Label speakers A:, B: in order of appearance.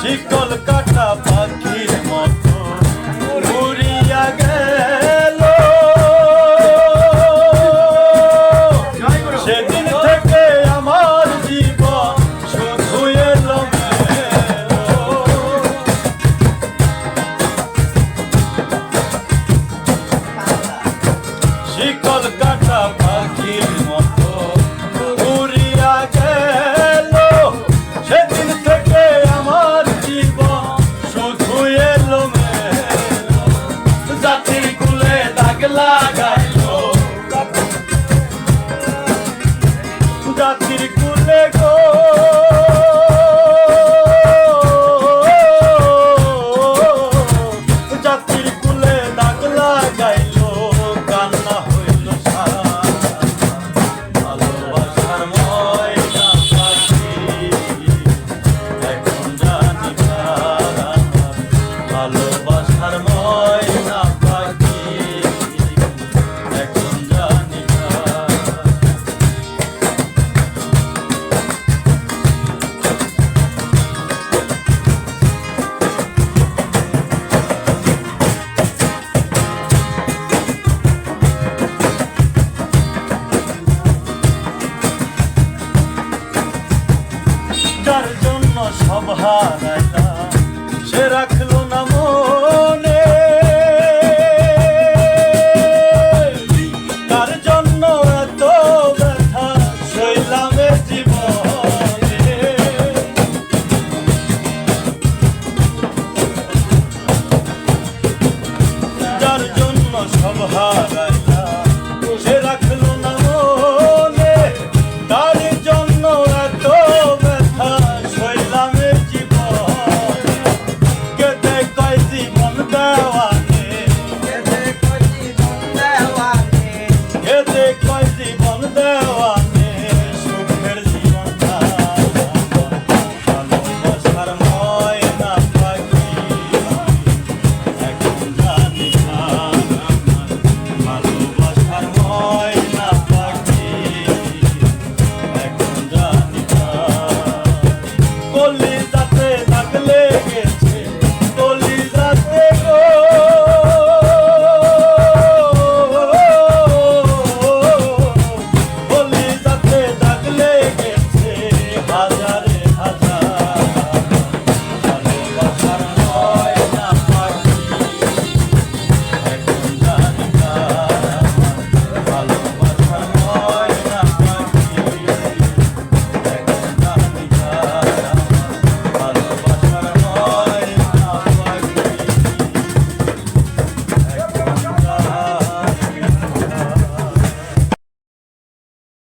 A: শিকল কাটা পাখির মতো উড়িয়া গেল। সেদিন থেকে আমার জীবন শুধু এলোমেলো। শিকল কাটা পাখির মতো উড়িয়া গেল। সেদিন থেকে আমার জীবন শুধু এলোমেলো। জাতির কুলে দাগ লাগাইলো, জাতির কুলে গো জাতির কুলে দাগ লাগাইলো। কান্না হইল সারা ভালোবাসার ময়না পাখি। এখন জানি কার ভালোবাসার ময়না পাখি। এখন জানি কার। যার জন্য সব হারাইলাম সে রাখলো না মনে। তার জন্য এত ব্যথা সইলাম এ জীবনে। যার জন্য সব হারাইলাম সে রাখলো না মনে। তার জন্য এত ব্যথা সইলাম এ জীবনে। কেঁদে কয় জীবন দেওয়ানে, কেঁদে কয় জীবন দেওয়ানে। সুখের জীবনটা ভালোবাসার ময়না পাখি। এখন জানি কার ভালোবাসার ময়না পাখি। এখন জানি কার। কলিজাতে দাগ লেগেছে